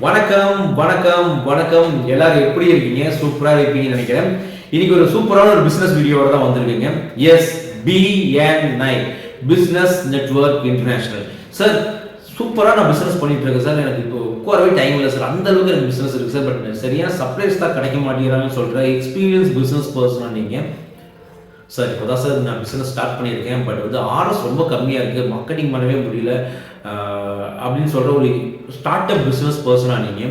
வணக்கம் வணக்கம் வணக்கம். எல்லாரும் எப்படி இருக்கீங்க? சூப்பரா இருப்பீங்கன்னு நினைக்கிறேன். இன்னைக்கு ஒரு சூப்பரான ஒரு பிசினஸ் வீடியோவோட தான் வந்திருக்கீங்க. Yes, BNI business network international. Sir, சூப்பரா நான் பிசினஸ் பண்ணிட்டு இருக்கேன் சார். எனக்கு இப்போ உட்காரவே டைம் இல்லை சார். அந்த அளவுக்கு எனக்கு பிசினஸ் இருக்கு சார். பட் சரியான சப்ளைஸ் தான் கிடைக்க மாட்டேங்கிறாங்கன்னு சொல்ற எக்ஸ்பீரியன்ஸ் பிசினஸ் பர்சனாக நீங்க. சார், இப்போதான் சார் நான் பிசினஸ் ஸ்டார்ட் பண்ணியிருக்கேன். பட் வந்து ஆர்டர்ஸ் ரொம்ப கம்மியாக இருக்குது, மார்க்கெட்டிங் பண்ணவே முடியல அப்படின்னு சொல்கிற ஒரு ஸ்டார்ட் அப் பிஸ்னஸ் பர்சனாக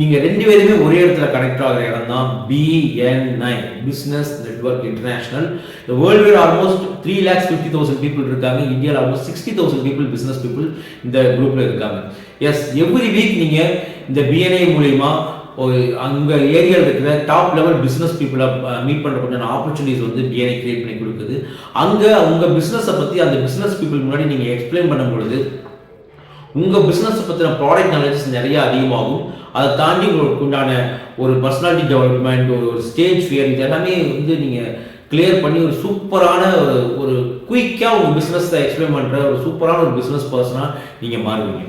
நீங்கள் ரெண்டு பேருமே ஒரே இடத்துல கனெக்ட் ஆகிற இடம் தான் BNI business network international. World wide almost 3,50,000 people இருக்காங்க. இந்தியாவில் ஆல்மோஸ்ட் 60,000 பீப்புள் பிஸ்னஸ் பீப்புள் இந்த குரூப்பில் இருக்காங்க. எஸ், எவ்ரி வீக் நீங்கள் இந்த BNI மூலயமா அங்கே ஏரியாவில் இருக்கிற டாப் லெவல் பிஸ்னஸ் பீப்புளை மீட் பண்ணுறதுக்கான ஆப்பர்ச்சுனிட்டிஸ் வந்து BNI கிரியேட் பண்ணி கொடுக்குது. அங்கே உங்கள் பிஸ்னஸை பற்றி அந்த பிஸ்னஸ் பீப்புள் முன்னாடி நீங்கள் எக்ஸ்பிளைன் பண்ணும் பொழுது உங்கள் பிஸ்னஸை பற்றின ப்ராடக்ட் நாலேஜஸ் நிறைய அதிகமாகும். அதை தாண்டி உங்களுக்கு உண்டான ஒரு பர்சனாலிட்டி டெவலப்மெண்ட், ஒரு ஸ்டேஜ் ஃபியர், இது எல்லாமே வந்து நீங்கள் கிளியர் பண்ணி ஒரு சூப்பரான ஒரு குயிக்காக உங்கள் பிஸ்னஸை எக்ஸ்பிளைன் பண்ணுற ஒரு சூப்பரான ஒரு பிஸ்னஸ் பர்சனாக நீங்கள் மாறுவீங்க.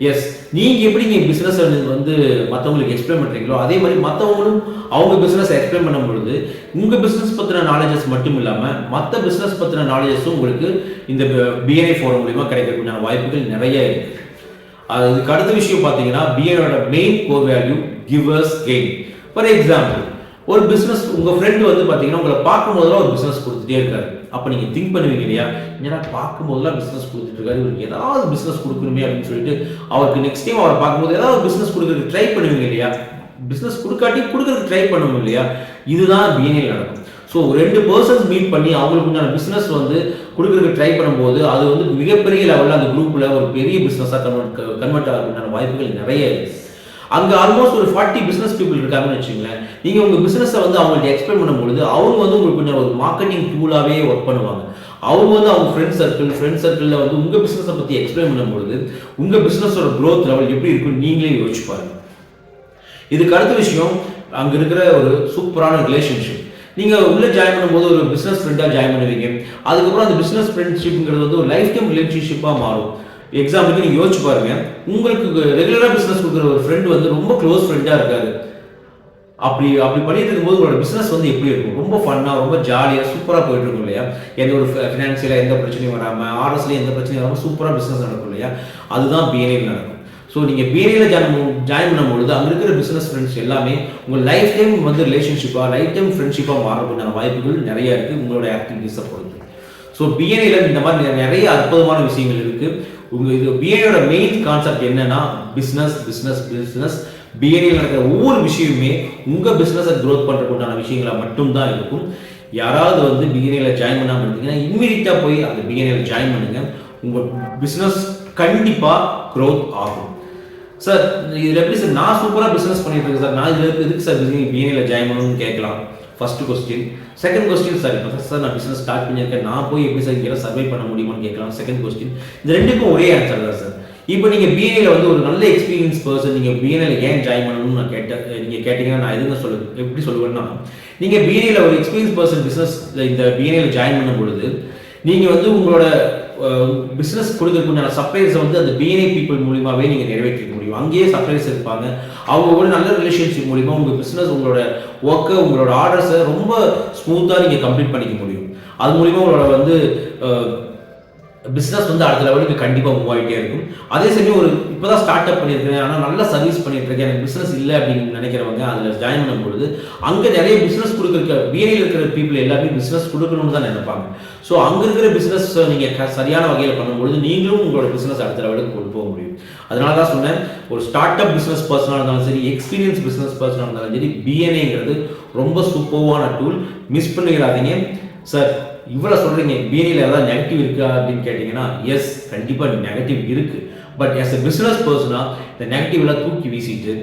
எஸ், நீங்கள் எப்படி நீங்கள் பிஸ்னஸ் வந்து மற்றவங்களுக்கு எக்ஸ்பிளைன் பண்ணுறீங்களோ அதே மாதிரி மற்றவங்களும் அவங்க பிஸ்னஸை எக்ஸ்பிளைன் பண்ணும் பொழுது உங்கள் பிஸ்னஸ் பற்றின நாலேஜஸ் மட்டும் இல்லாமல் மற்ற பிஸ்னஸ் பற்றின நாலேஜஸும் உங்களுக்கு இந்த BNI ஃபோரம் மூலிமா கிடைக்கக்கூடிய வாய்ப்புகள் நிறைய இருக்குது. அதுக்கு அடுத்த விஷயம் பார்த்தீங்கன்னா BNIயோட main core value givers gain. For example, ஒரு பிஸ்னஸ் உங்கள் ஃப்ரெண்டு வந்து பார்த்தீங்கன்னா உங்களை பார்க்கும் போதெல்லாம் ஒரு பிஸ்னஸ் கொடுத்துட்டே இருக்காரு. அப்போ நீங்கள் திங்க் பண்ணுவீங்க இல்லையா, ஏன்னா பார்க்கும் போதெல்லாம் பிஸ்னஸ் கொடுத்துட்டு இருக்காரு, இவருக்கு ஏதாவது பிஸ்னஸ் கொடுக்கணுமே அப்படின்னு சொல்லிட்டு அவருக்கு நெக்ஸ்ட் டைம் அவர் பார்க்கும்போது ஏதாவது பிஸ்னஸ் கொடுக்கறதுக்கு ட்ரை பண்ணுவீங்க இல்லையா. பிஸ்னஸ் கொடுக்காட்டி கொடுக்கறதுக்கு ட்ரை பண்ணுவோம் இல்லையா. இதுதான் BNI நடக்கும். ஸோ ரெண்டு பர்சன்ஸ் மீட் பண்ணி அவங்களுக்கு உண்டான பிஸ்னஸ் வந்து கொடுக்கறதுக்கு ட்ரை பண்ணும்போது அது வந்து மிகப்பெரிய லெவலில் அந்த குரூப்பில் ஒரு பெரிய பிஸ்னஸாக கன்வெர்ட் ஆகிறதுக்கான வாய்ப்புகள் நிறைய இருக்குது. அங்கே ஆல்மோஸ்ட் ஒரு 40 பிஸ்னஸ் பீப்புள் இருக்காங்கன்னு வச்சுங்களேன். நீங்கள் உங்கள் பிஸ்னஸை வந்து அவங்கள்ட்ட எக்ஸ்பிளைன் பண்ணும்பொழுது அவங்க வந்து உங்களுக்கு கொஞ்சம் ஒரு மார்க்கெட்டிங் டூலாகவே ஒர்க் பண்ணுவாங்க. அவங்க வந்து அவங்க ஃப்ரெண்ட் சர்க்கிளில் வந்து உங்கள் பிஸ்னஸை பற்றி எக்ஸ்பிளைன் பண்ணும்பொழுது உங்கள் பிஸ்னஸோட க்ரோத் லெவல் எப்படி இருக்குன்னு நீங்களே யோசிச்சு பாருங்க. இதுக்கு அடுத்த விஷயம், அங்கே இருக்கிற ஒரு சூப்பரான ரிலேஷன்ஷிப். நீங்கள் உள்ளே ஜாயின் பண்ணும்போது ஒரு பிஸ்னஸ் ஃப்ரெண்டாக ஜாயின் பண்ணுவீங்க. அதுக்கப்புறம் அந்த பிஸ்னஸ் ஃப்ரெண்ட்ஷிப்ங்கிறது வந்து ஒரு லைஃப் டைம் ரிலேஷன்ஷிப்பாக மாறும். எக்ஸாம்பிளுக்கு நீங்கள் யோசிச்சு பாருங்க, உங்களுக்கு ரெகுலராக பிஸ்னஸ் கொடுக்குற ஒரு ஃப்ரெண்டு வந்து ரொம்ப க்ளோஸ் ஃப்ரெண்டாக இருக்காரு. அப்படி பண்ணிட்டு இருக்கும்போது உங்களோட பிஸ்னஸ் வந்து எப்படி இருக்கும்? ரொம்ப ஃபன்னாக, ரொம்ப ஜாலியாக, சூப்பராக போயிட்டு இருக்கும் இல்லையா. எந்த ஒரு ஃபினான்ஷியலாக எந்த பிரச்சனையும் வராமல், ஆர்எஸ்லேயும் எந்த பிரச்சனையும் வராமல் சூப்பராக பிஸ்னஸ் நடக்கும் இல்லையா. அதுதான் BNI நடக்கும். ஸோ நீங்கள் BNIயில் ஜாயின் பண்ணும்பொழுது அங்கே இருக்கிற பிஸ்னஸ் ஃப்ரெண்ட்ஸ் எல்லாமே உங்கள் லைஃப் டைம் வந்து ரிலேஷன்ஷிப்பாக, லைஃப் டைம் ஃப்ரெண்ட்ஷிப்பாக மாறக்கூடிய வாய்ப்புகள் நிறைய இருக்குது உங்களோட ஆக்டிவிட்டீஸை பொறுத்து. ஸோ BNIயில் இந்த மாதிரி நிறைய அற்புதமான விஷயங்கள் இருக்குது. இது BNIயோட மெயின் கான்செப்ட் என்னன்னா பிஸ்னஸ் பிஸ்னஸ் பிஸ்னஸ். BNIயில் நடக்கிற ஒவ்வொரு விஷயமுமே உங்கள் பிஸ்னஸை க்ரோத் பண்ணுறதுக்குண்டான விஷயங்களாக மட்டும்தான் இருக்கும். யாராவது வந்து BNIயில் ஜாயின் பண்ணாமல் இருந்தீங்கன்னா இம்மிடியட்டாக போய் அந்த BNIயில் ஜாயின் பண்ணுங்க. உங்கள் பிஸ்னஸ் கண்டிப்பாக க்ரோத் ஆகும். சார், இதில் எப்படி சார் நான் சூப்பராக பிஸ்னஸ் பண்ணிட்டு இருக்கேன் சார், நான் இதில் எதுக்கு சார் BNIயில் ஜாயின் பண்ணணும்னு கேட்கலாம். First question. Second question, sir இப்போ சார் நான் பிஸ்னஸ் ஸ்டார்ட் பண்ணியிருக்கேன், நான் போய் எப்படி சார் இங்கே சர்வை பண்ண முடியுமான்னு கேட்கலாம். Second question. இந்த ரெண்டுக்கும் ஒரே ஆன்சர் தான் சார். இப்போ நீங்கள் BNIயில் வந்து ஒரு நல்ல எக்ஸ்பீரியன்ஸ் பர்சன், நீங்கள் BNIயில் ஏன் ஜாயின் பண்ணணும்னு நான் நீங்கள் கேட்டீங்கன்னா நான் எதுங்க எப்படி சொல்லுவேன்னா, நீங்கள் BNIயில் ஒரு எக்ஸ்பீரியன்ஸ் பர்சன் பிஸ்னஸ் இந்த BNIயில் ஜாயின் பண்ணும் பொழுது நீங்கள் வந்து உங்களோட பிஸ்னஸ் கொடுக்கறதுக்குண்டான சப்ளைஸை வந்து அந்த BNI பீப்புள் மூலியமாகவே நீங்கள் நிறைவேற்றிக்க முடியும். அங்கேயே சப்ளைஸ் இருப்பாங்க. அவங்க ஒரு நல்ல ரிலேஷன்ஷிப் மூலிமா உங்கள் பிஸ்னஸ், உங்களோட ஒர்க்கை, உங்களோட ஆர்டர்ஸை ரொம்ப ஸ்மூத்தாக நீங்கள் கம்ப்ளீட் பண்ணிக்க முடியும். அது மூலிமா உங்களோட வந்து பிஸ்னஸ் வந்து அடுத்த லெவலுக்கு கண்டிப்பாக மூவ் ஆகிட்டே இருக்கும். அதே சமயம் ஒரு இப்போ தான் ஸ்டார்ட் அப் பண்ணியிருக்கேன், ஆனால் நல்ல சர்வீஸ் பண்ணிட்டு இருக்கேன், எனக்கு பிஸ்னஸ் இல்லை அப்படின்னு நினைக்கிறவங்க அதில் ஜாயின் பண்ணும்பொழுது அங்கே நிறைய பிஸ்னஸ் கொடுக்குற BNIயில் இருக்கிற பீப்புள் எல்லாமே பிஸ்னஸ் கொடுக்கணும்னு தான் நினைப்பாங்க. ஸோ அங்கே இருக்கிற பிஸ்னஸ் நீங்கள் சரியான வகையில் பண்ணும்பொழுது நீங்களும் உங்களோட பிஸ்னஸ் அடுத்த லெவலுக்கு கொண்டு போக முடியும். அதனால தான் சொன்னேன், ஒரு ஸ்டார்ட் அப் பிஸ்னஸ் பர்சனாக இருந்தாலும் சரி, எக்ஸ்பீரியன்ஸ் பிஸ்னஸ் பர்சனாக இருந்தாலும் சரி, BNIங்கிறது ரொம்ப சூப்பர்வான டூல். மிஸ் பண்ணிடாதீங்க. சார், இவ்வளோ சொல்கிறீங்க, BNIயில் ஏதாவது நெகட்டிவ் இருக்கா அப்படின்னு கேட்டிங்கன்னா, எஸ், கண்டிப்பாக நெகட்டிவ் இருக்குது. பட் ஆஸ் எ பிஸ்னஸ் பர்சனாக இந்த நெகட்டிவ்லாம் தூக்கி வீசிட்டு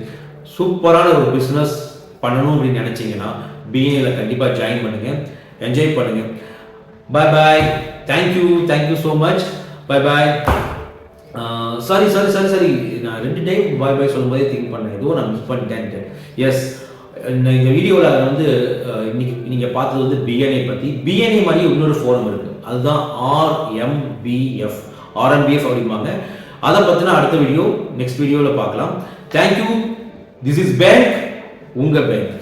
சூப்பரான ஒரு பிஸ்னஸ் பண்ணணும் அப்படின்னு நினச்சிங்கன்னா BNIயில் கண்டிப்பாக ஜாயின் பண்ணுங்கள், என்ஜாய் பண்ணுங்கள். Bye bye. Thank you so much. Bye bye. Sorry, நான் 2 டைம் பாய் பாய் சொல்லும்போதே திங்க் பண்ணேன், ஏதோ நான் மிஸ் பண்ணிட்டேன்ட்டு. எஸ், இந்த வீடியோவில் வந்து இன்னைக்கு நீங்கள் பார்த்தது வந்து BNI பற்றி. BNI மாதிரி இன்னொரு ஃபோரம் இருக்குது, அதுதான் RMBF அப்படிம்பாங்க. அதை பத்தின அடுத்த வீடியோ நெக்ஸ்ட் வீடியோல பார்க்கலாம். தேங்க்யூ. திஸ் இஸ் பேங்க், உங்க பேங்க்.